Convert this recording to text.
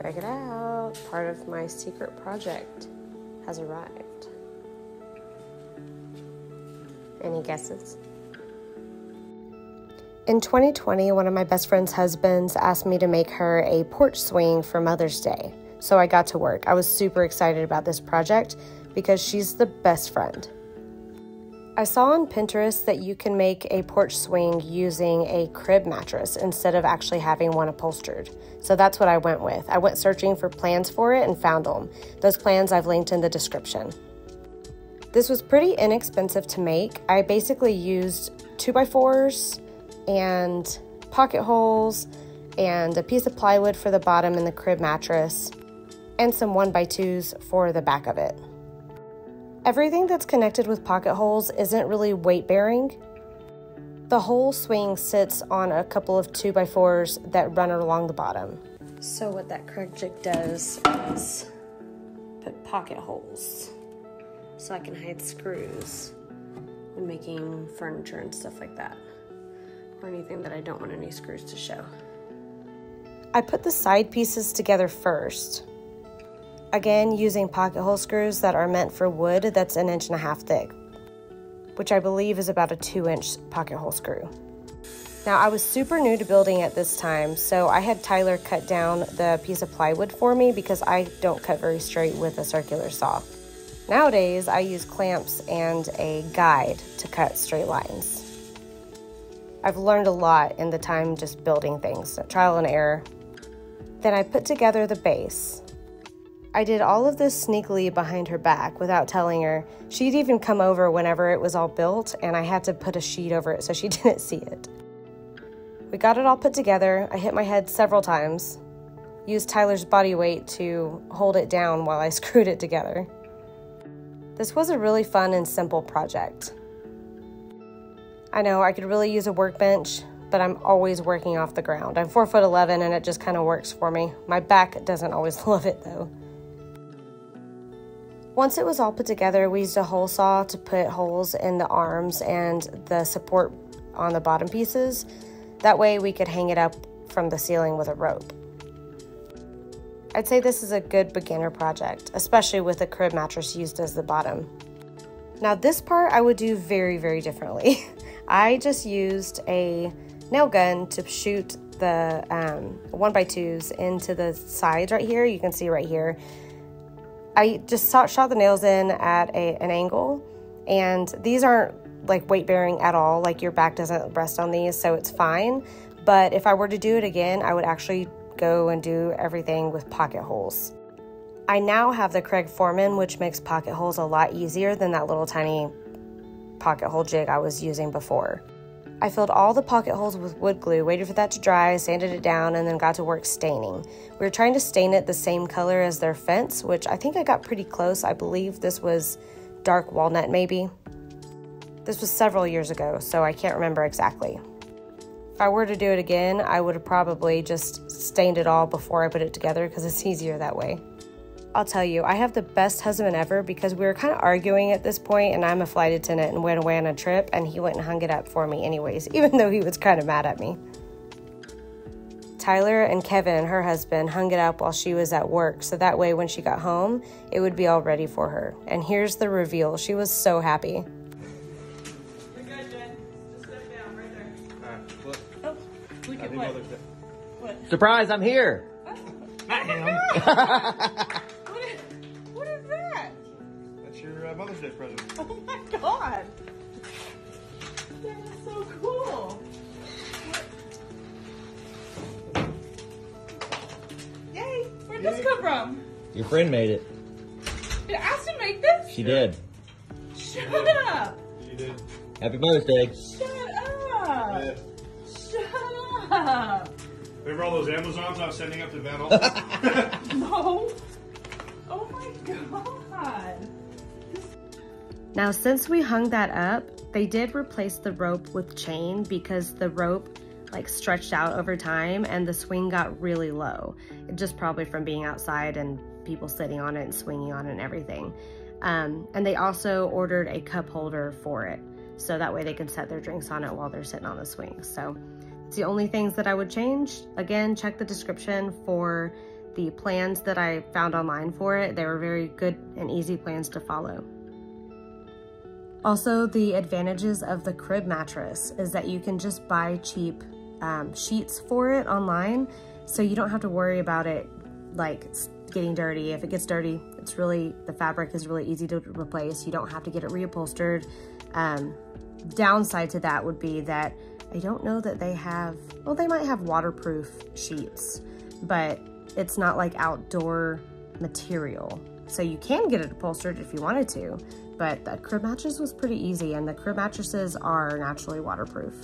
Check it out. Part of my secret project has arrived. Any guesses? In 2020, one of my best friend's husbands asked me to make her a porch swing for Mother's Day. So I got to work. I was super excited about this project because she's the best friend. I saw on Pinterest that you can make a porch swing using a crib mattress instead of actually having one upholstered. So that's what I went with. I went searching for plans for it and found them. Those plans I've linked in the description. This was pretty inexpensive to make. I basically used 2x4s and pocket holes and a piece of plywood for the bottom and the crib mattress and some 1x2s for the back of it. Everything that's connected with pocket holes isn't really weight bearing. The whole swing sits on a couple of 2x4s that run along the bottom. So what that Craig jig does is put pocket holes so I can hide screws when making furniture and stuff like that, or anything that I don't want any screws to show. I put the side pieces together first. Again, using pocket hole screws that are meant for wood that's 1.5 inches thick, which I believe is about a 2-inch pocket hole screw. Now, I was super new to building at this time, so I had Tyler cut down the piece of plywood for me because I don't cut very straight with a circular saw. Nowadays, I use clamps and a guide to cut straight lines. I've learned a lot in the time just building things, trial and error. Then I put together the base. I did all of this sneakily behind her back without telling her. She'd even come over whenever it was all built, and I had to put a sheet over it so she didn't see it. We got it all put together. I hit my head several times, used Tyler's body weight to hold it down while I screwed it together. This was a really fun and simple project. I know I could really use a workbench, but I'm always working off the ground. I'm 4'11" and it just kind of works for me. My back doesn't always love it though. Once it was all put together, we used a hole saw to put holes in the arms and the support on the bottom pieces. That way we could hang it up from the ceiling with a rope. I'd say this is a good beginner project, especially with a crib mattress used as the bottom. Now this part I would do very, very differently. I just used a nail gun to shoot the 1x2s into the sides right here. You can see right here. I just shot the nails in at an angle, and these aren't like weight bearing at all. Like your back doesn't rest on these, so it's fine. But if I were to do it again, I would actually go and do everything with pocket holes. I now have the Craig Foreman, which makes pocket holes a lot easier than that little tiny pocket hole jig I was using before. I filled all the pocket holes with wood glue, waited for that to dry, sanded it down, and then got to work staining. We were trying to stain it the same color as their fence, which I think I got pretty close. I believe this was dark walnut maybe. This was several years ago, so I can't remember exactly. If I were to do it again, I would have probably just stained it all before I put it together because it's easier that way. I'll tell you, I have the best husband ever because we were kind of arguing at this point, and I'm a flight attendant and went away on a trip, and he went and hung it up for me anyways, even though he was kind of mad at me. Tyler and Kevin, her husband, hung it up while she was at work, so that way when she got home, it would be all ready for her. And here's the reveal. She was so happy. You're good, Jen. Just sit down right there. Look. Oh, look at what? What? Surprise, I'm here. Not him. What is that? That's your Mother's Day present. Oh my god. That is so cool. Yay. Where'd this come from? Your friend made it. Did Aston make this? She did. Shut up. You did. Happy Mother's Day. Shut up. Yeah. Shut up. Remember all those Amazons I was sending up to Van Alten? No. Oh my god. Now, since we hung that up, they did replace the rope with chain because the rope like stretched out over time and the swing got really low. Just probably from being outside and people sitting on it and swinging on it and everything. And they also ordered a cup holder for it, so that way they can set their drinks on it while they're sitting on the swing. So it's the only things that I would change. Again, check the description for the plans that I found online for it, they were very good and easy plans to follow. Also, the advantages of the crib mattress is that you can just buy cheap sheets for it online, so you don't have to worry about it like getting dirty. If it gets dirty, the fabric is really easy to replace. You don't have to get it reupholstered. Downside to that would be that I don't know that they have, well, they might have waterproof sheets, but it's not like outdoor material. So you can get it upholstered if you wanted to, but the crib mattress was pretty easy, and the crib mattresses are naturally waterproof.